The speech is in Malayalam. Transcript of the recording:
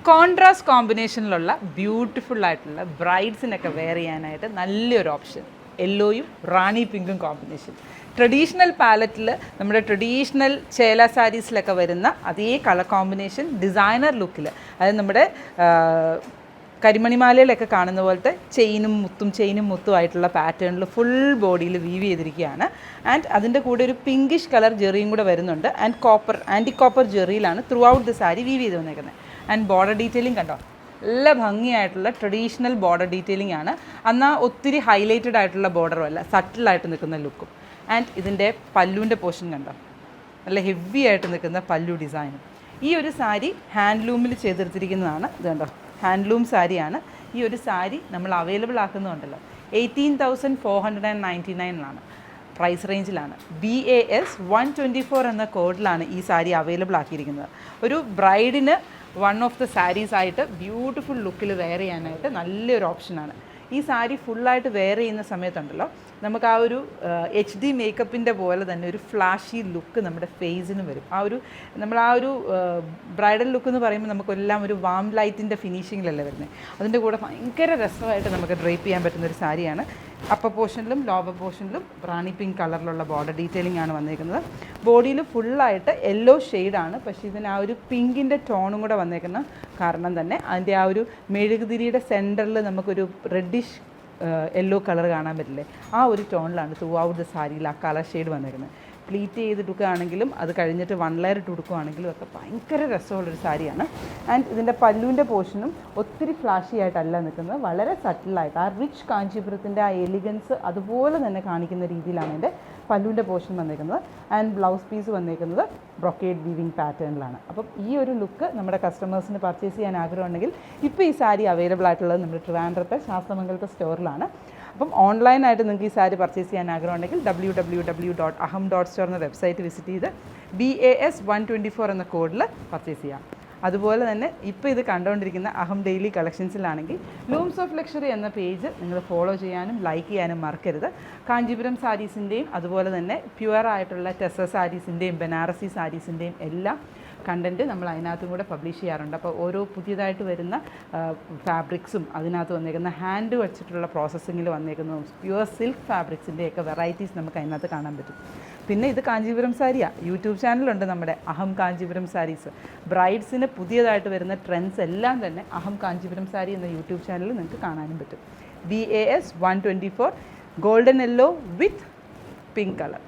കോൺട്രാസ്റ്റ് കോമ്പിനേഷനിലുള്ള ബ്യൂട്ടിഫുൾ ആയിട്ടുള്ള ബ്രൈഡ്സിനൊക്കെ വെയർ ചെയ്യാനായിട്ട് നല്ലൊരു ഓപ്ഷൻ. യെല്ലോയും റാണി പിങ്കും കോമ്പിനേഷൻ. ട്രഡീഷണൽ പാലറ്റിൽ നമ്മുടെ ട്രഡീഷണൽ ചേല സാരീസിലൊക്കെ വരുന്ന അതേ കളർ കോമ്പിനേഷൻ ഡിസൈനർ ലുക്കിൽ, അതായത് നമ്മുടെ കരിമണിമാലയിലൊക്കെ കാണുന്ന പോലത്തെ ചെയിനും മുത്തും ആയിട്ടുള്ള പാറ്റേണിൽ ഫുൾ ബോഡിയിൽ വീവ് ചെയ്തിരിക്കുകയാണ്. ആൻഡ് അതിൻ്റെ കൂടെ ഒരു പിങ്കിഷ് കളർ ജെറിയും കൂടെ വരുന്നുണ്ട്. ആൻഡ് ആൻറ്റി കോപ്പർ ജെറിയിലാണ് throughout the sari weave ചെയ്ത് വന്നേക്കുന്നത്. ആൻഡ് ബോർഡർ ഡീറ്റെയിലിംഗ് കണ്ടോ, നല്ല ഭംഗിയായിട്ടുള്ള ട്രഡീഷണൽ ബോർഡർ ഡീറ്റെയിലിംഗ് ആണ്. എന്നാൽ ഒത്തിരി ഹൈലൈറ്റഡ് ആയിട്ടുള്ള ബോർഡറും അല്ല, സട്ടിലായിട്ട് നിൽക്കുന്ന ലുക്കും. ആൻഡ് ഇതിൻ്റെ പല്ലുവിൻ്റെ പോർഷൻ കണ്ടോ, നല്ല ഹെവി ആയിട്ട് നിൽക്കുന്ന പല്ലു ഡിസൈനും. ഈ ഒരു സാരി ഹാൻഡ്ലൂമിൽ ചെയ്തെടുത്തിരിക്കുന്നതാണ്. ഇത് കണ്ടോ, ഹാൻഡ്ലൂം സാരിയാണ്. ഈ ഒരു സാരി നമ്മൾ അവൈലബിൾ ആക്കുന്നുണ്ടല്ലോ 18,499 പ്രൈസ് റേഞ്ചിലാണ്. BAS 124 എന്ന കോഡിലാണ് ഈ സാരി അവൈലബിൾ ആക്കിയിരിക്കുന്നത്. ഒരു ബ്രൈഡിന് വൺ ഓഫ് ദ സാരീസ് ആയിട്ട് ബ്യൂട്ടിഫുൾ ലുക്കിൽ വെയർ ചെയ്യാനായിട്ട് നല്ലൊരു ഓപ്ഷനാണ്. ഈ സാരി ഫുള്ളായിട്ട് വെയർ ചെയ്യുന്ന സമയത്തുണ്ടല്ലോ, നമുക്ക് ആ ഒരു HD മേക്കപ്പിൻ്റെ പോലെ തന്നെ ഒരു ഫ്ലാഷി ലുക്ക് നമ്മുടെ ഫേസിന് വരും. നമ്മൾ ആ ഒരു ബ്രൈഡൽ ലുക്ക് എന്ന് പറയുമ്പോൾ നമുക്കെല്ലാം ഒരു വാം ലൈറ്റിൻ്റെ ഫിനിഷിങ്ങിലല്ലേ വരുന്നത്. അതിൻ്റെ കൂടെ ഭയങ്കര രസമായിട്ട് നമുക്ക് ഡ്രൈപ്പ് ചെയ്യാൻ പറ്റുന്നൊരു സാരിയാണ്. അപ്പർ പോർഷനിലും ലോവർ പോർഷനിലും റാണി പിങ്ക് കളറിലുള്ള ബോർഡർ ഡീറ്റെയിലിംഗ് ആണ് വന്നേക്കുന്നത്. ബോഡിയിൽ ഫുള്ളായിട്ട് യെല്ലോ ഷെയ്ഡാണ്, പക്ഷേ ഇതിന് ആ ഒരു പിങ്കിൻ്റെ ടോണും കൂടെ വന്നേക്കുന്ന കാരണം തന്നെ അതിൻ്റെ ആ ഒരു മെഴുകുതിരിയുടെ സെൻറ്ററിൽ നമുക്കൊരു റെഡിഷ് യെല്ലോ കളർ കാണാൻ പറ്റില്ലേ, ആ ഒരു ടോണിലാണ് ത്രൂ ഔട്ട് ദ സാരിയിൽ ആ കളർ ഷെയ്ഡ് വന്നേക്കുന്നത്. പ്ലീറ്റ് ചെയ്തിട്ടുകയാണെങ്കിലും അത് കഴിഞ്ഞിട്ട് വൺ ലെയർ ഇട്ട് കൊടുക്കുകയാണെങ്കിലും ഒക്കെ ഭയങ്കര രസമുള്ളൊരു സാരിയാണ്. ആൻഡ് ഇതിൻ്റെ പല്ലുവിൻ്റെ പോർഷനും ഒത്തിരി ഫ്ലാഷി ആയിട്ടല്ല നിൽക്കുന്നത്, വളരെ സട്ടിലായിട്ട് ആ റിച്ച് കാഞ്ചീപുരത്തിൻ്റെ ആ എലിഗൻസ് അതുപോലെ തന്നെ കാണിക്കുന്ന രീതിയിലാണ് എൻ്റെ പല്ലുവിൻ്റെ പോർഷൻ വന്നേക്കുന്നത്. ആൻഡ് ബ്ലൗസ് പീസ് വന്നേക്കുന്നത് ബ്രൊക്കേഡ് വീവിങ് പാറ്റേണിലാണ്. അപ്പം ഈ ഒരു ലുക്ക് നമ്മുടെ കസ്റ്റമേഴ്സിന് പർച്ചേസ് ചെയ്യാൻ ആഗ്രഹമുണ്ടെങ്കിൽ ഇപ്പോൾ ഈ സാരി അവൈലബിൾ ആയിട്ടുള്ളത് നമ്മുടെ ട്രിവാൻഡ്രത്തെ ശാസ്ത്രമംഗലത്തെ സ്റ്റോറിലാണ്. അപ്പം ഓൺലൈനായിട്ട് നിങ്ങൾക്ക് ഈ സാരി പർച്ചേസ് ചെയ്യാൻ ആഗ്രഹമുണ്ടെങ്കിൽ www.aham.store എന്ന വെബ്സൈറ്റ് വിസിറ്റ് ചെയ്ത് BAS 124 എന്ന കോഡിൽ പർച്ചേസ് ചെയ്യാം. അതുപോലെ തന്നെ ഇപ്പോൾ ഇത് കണ്ടുകൊണ്ടിരിക്കുന്ന അഹം ഡെയിലി കളക്ഷൻസിലാണെങ്കിൽ ലൂംസ് ഓഫ് ലക്ഷറി എന്ന പേജ് നിങ്ങൾ ഫോളോ ചെയ്യാനും ലൈക്ക് ചെയ്യാനും മറക്കരുത്. കാഞ്ചീപുരം സാരീസിൻ്റെയും അതുപോലെ തന്നെ പ്യുവർ ആയിട്ടുള്ള ടെസ സാരീസിൻ്റെയും ബനാറസി സാരീസിൻ്റെയും എല്ലാം കണ്ടൻറ്റ് നമ്മൾ അതിനകത്തും കൂടെ പബ്ലിഷ് ചെയ്യാറുണ്ട്. അപ്പോൾ ഓരോ പുതിയതായിട്ട് വരുന്ന ഫാബ്രിക്സും അതിനകത്ത് വന്നേക്കുന്ന ഹാൻഡ് വെച്ചിട്ടുള്ള പ്രോസസ്സിങ്ങിൽ വന്നേക്കുന്ന പ്യുവർ സിൽക്ക് ഫാബ്രിക്സിൻ്റെയൊക്കെ വെറൈറ്റീസ് നമുക്ക് അതിനകത്ത് കാണാൻ പറ്റും. പിന്നെ ഇത് കാഞ്ചീപുരം സാരിയാണ്. യൂട്യൂബ് ചാനലുണ്ട് നമ്മുടെ അഹം കാഞ്ചീപുരം സാരീസ്. ബ്രൈഡ്സിന് പുതിയതായിട്ട് വരുന്ന ട്രെൻഡ്സ് എല്ലാം തന്നെ അഹം കാഞ്ചീപുരം സാരി എന്ന യൂട്യൂബ് ചാനലിൽ നിങ്ങൾക്ക് കാണാനും പറ്റും. BAS 124 ഗോൾഡൻ യെല്ലോ വിത്ത് പിങ്ക് കളർ.